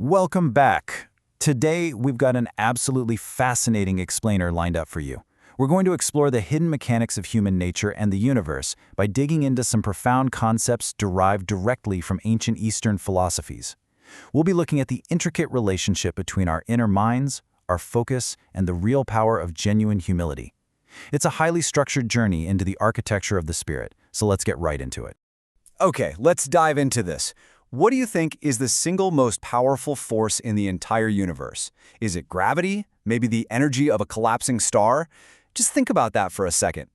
Welcome back. Today, we've got an absolutely fascinating explainer lined up for you. We're going to explore the hidden mechanics of human nature and the universe by digging into some profound concepts derived directly from ancient Eastern philosophies. We'll be looking at the intricate relationship between our inner minds, our focus, and the real power of genuine humility. It's a highly structured journey into the architecture of the spirit, so let's get right into it. Okay, let's dive into this. What do you think is the single most powerful force in the entire universe? Is it gravity? Maybe the energy of a collapsing star? Just think about that for a second.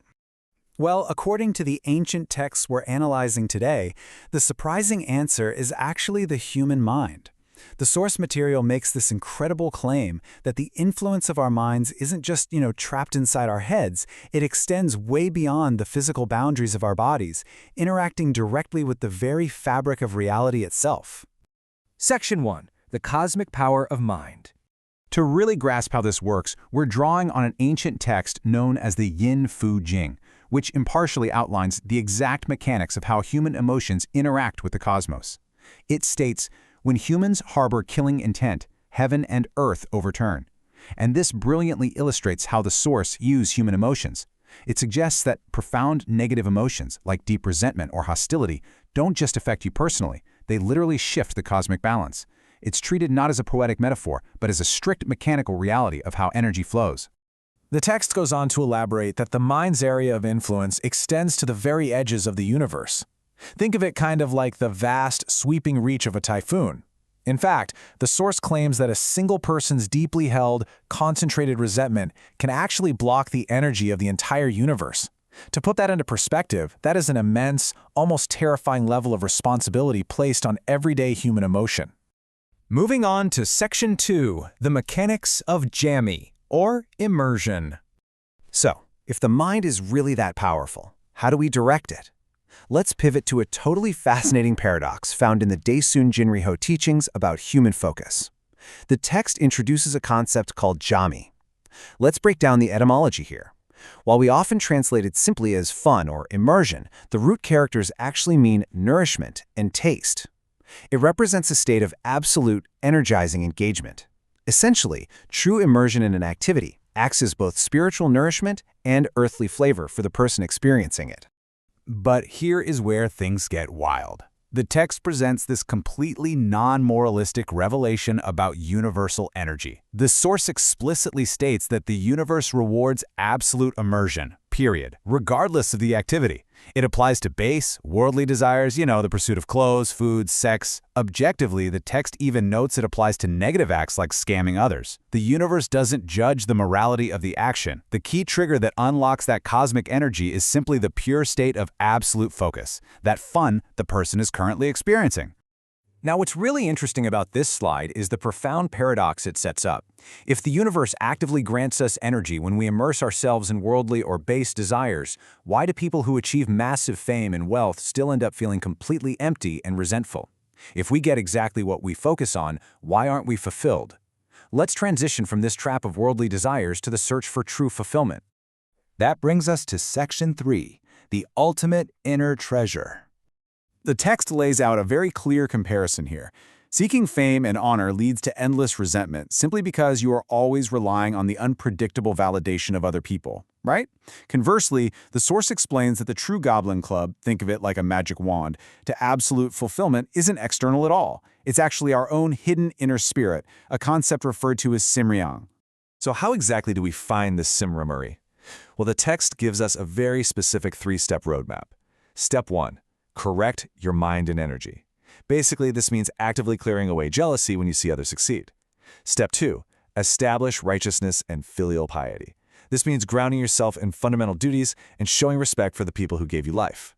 Well, according to the ancient texts we're analyzing today, the surprising answer is actually the human mind. The source material makes this incredible claim that the influence of our minds isn't just, trapped inside our heads. It extends way beyond the physical boundaries of our bodies, interacting directly with the very fabric of reality itself. Section 1. The Cosmic Power of Mind. To really grasp how this works, we're drawing on an ancient text known as the Yin Fu Jing, which impartially outlines the exact mechanics of how human emotions interact with the cosmos. It states, "When humans harbor killing intent, heaven and earth overturn." And this brilliantly illustrates how the source use human emotions. It suggests that profound negative emotions, like deep resentment or hostility, don't just affect you personally, they literally shift the cosmic balance. It's treated not as a poetic metaphor, but as a strict mechanical reality of how energy flows. The text goes on to elaborate that the mind's area of influence extends to the very edges of the universe. Think of it kind of like the vast, sweeping reach of a typhoon. In fact, the source claims that a single person's deeply held, concentrated resentment can actually block the energy of the entire universe. To put that into perspective, that is an immense, almost terrifying level of responsibility placed on everyday human emotion. Moving on to Section 2. The Mechanics of Jammy, or Immersion. So, if the mind is really that powerful, how do we direct it? Let's pivot to a totally fascinating paradox found in the Daesun Jinrihyo teachings about human focus. The text introduces a concept called Jammy. Let's break down the etymology here. While we often translate it simply as fun or immersion, the root characters actually mean nourishment and taste. It represents a state of absolute, energizing engagement. Essentially, true immersion in an activity acts as both spiritual nourishment and earthly flavor for the person experiencing it. But here is where things get wild. The text presents this completely non-moralistic revelation about universal energy. The source explicitly states that the universe rewards absolute immersion, period, regardless of the activity. It applies to base, worldly desires, the pursuit of clothes, food, sex. Objectively, the text even notes it applies to negative acts like scamming others. The universe doesn't judge the morality of the action. The key trigger that unlocks that cosmic energy is simply the pure state of absolute focus, that fun the person is currently experiencing. Now, what's really interesting about this slide is the profound paradox it sets up. If the universe actively grants us energy when we immerse ourselves in worldly or base desires, why do people who achieve massive fame and wealth still end up feeling completely empty and resentful? If we get exactly what we focus on, why aren't we fulfilled? Let's transition from this trap of worldly desires to the search for true fulfillment. That brings us to Section 3, the ultimate inner treasure. The text lays out a very clear comparison here. Seeking fame and honor leads to endless resentment simply because you are always relying on the unpredictable validation of other people, right? Conversely, the source explains that the true Goblin Club, think of it like a magic wand, to absolute fulfillment isn't external at all. It's actually our own hidden inner spirit, a concept referred to as Simryang. So how exactly do we find this Simramuri? Well, the text gives us a very specific three-step roadmap. Step 1. Correct your mind and energy. Basically, this means actively clearing away jealousy when you see others succeed. Step 2. Establish righteousness and filial piety. This means grounding yourself in fundamental duties and showing respect for the people who gave you life.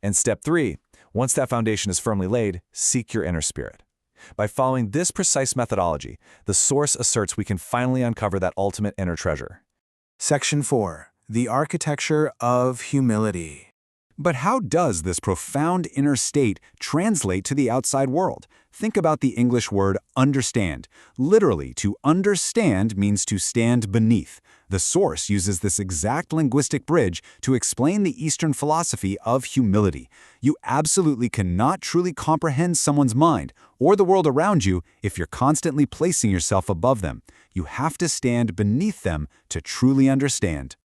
And Step 3. Once that foundation is firmly laid, seek your inner spirit. By following this precise methodology, the source asserts we can finally uncover that ultimate inner treasure. Section 4. The Architecture of Humility. But how does this profound inner state translate to the outside world? Think about the English word understand. Literally, to understand means to stand beneath. The source uses this exact linguistic bridge to explain the Eastern philosophy of humility. You absolutely cannot truly comprehend someone's mind or the world around you if you're constantly placing yourself above them. You have to stand beneath them to truly understand.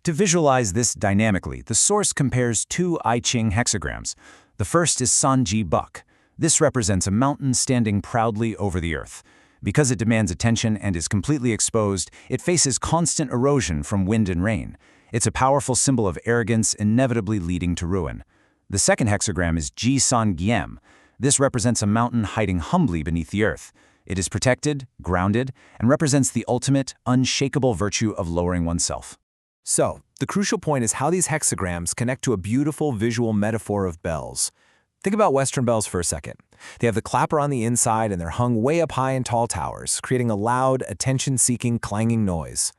To visualize this dynamically, the source compares two I Ching hexagrams. The first is Sanji Buck. This represents a mountain standing proudly over the earth. Because it demands attention and is completely exposed, it faces constant erosion from wind and rain. It's a powerful symbol of arrogance, inevitably leading to ruin. The second hexagram is Ji San Giem. This represents a mountain hiding humbly beneath the earth. It is protected, grounded, and represents the ultimate, unshakable virtue of lowering oneself. So, the crucial point is how these hexagrams connect to a beautiful visual metaphor of bells. Think about Western bells for a second. They have the clapper on the inside and they're hung way up high in tall towers, creating a loud, attention-seeking, clanging noise.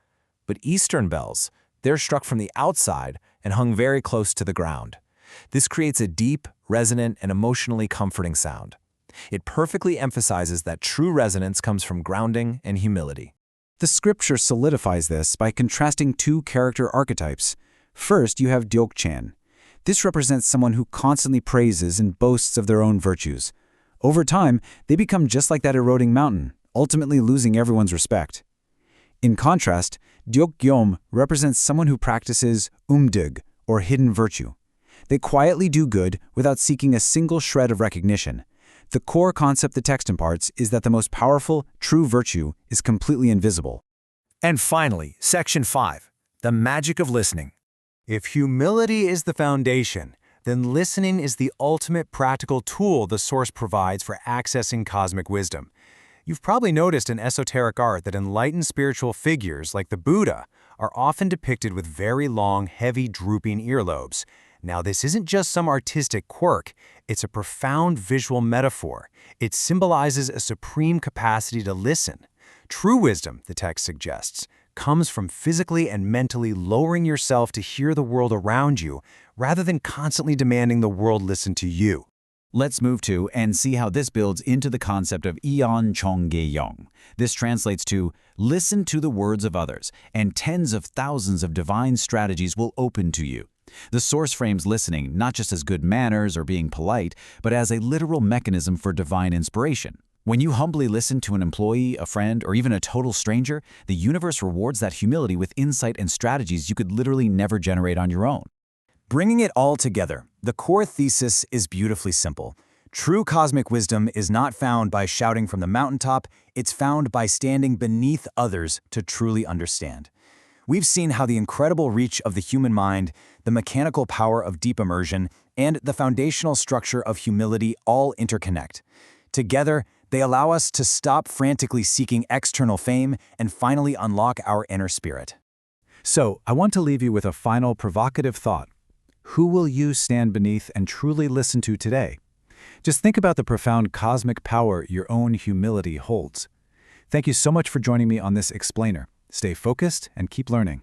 But Eastern bells, they're struck from the outside and hung very close to the ground. This creates a deep, resonant, and emotionally comforting sound. It perfectly emphasizes that true resonance comes from grounding and humility. The scripture solidifies this by contrasting two character archetypes. First, you have Deokchan. This represents someone who constantly praises and boasts of their own virtues. Over time, they become just like that eroding mountain, ultimately losing everyone's respect. In contrast, Deokgyom represents someone who practices umdug, or hidden virtue. They quietly do good without seeking a single shred of recognition. The core concept the text imparts is that the most powerful, true virtue is completely invisible. And finally, Section 5, the magic of listening. If humility is the foundation, then listening is the ultimate practical tool the source provides for accessing cosmic wisdom. You've probably noticed in esoteric art that enlightened spiritual figures like the Buddha are often depicted with very long, heavy, drooping earlobes. Now, this isn't just some artistic quirk, it's a profound visual metaphor. It symbolizes a supreme capacity to listen. True wisdom, the text suggests, comes from physically and mentally lowering yourself to hear the world around you, rather than constantly demanding the world listen to you. Let's move to and see how this builds into the concept of Ian Chong-ge-yong. This translates to, listen to the words of others, and tens of thousands of divine strategies will open to you. The source frames listening not just as good manners or being polite, but as a literal mechanism for divine inspiration. When you humbly listen to an employee, a friend, or even a total stranger, the universe rewards that humility with insight and strategies you could literally never generate on your own. Bringing it all together, the core thesis is beautifully simple. True cosmic wisdom is not found by shouting from the mountaintop, it's found by standing beneath others to truly understand. We've seen how the incredible reach of the human mind, the mechanical power of deep immersion, and the foundational structure of humility all interconnect. Together, they allow us to stop frantically seeking external fame and finally unlock our inner spirit. So, I want to leave you with a final provocative thought. Who will you stand beneath and truly listen to today? Just think about the profound cosmic power your own humility holds. Thank you so much for joining me on this explainer. Stay focused and keep learning.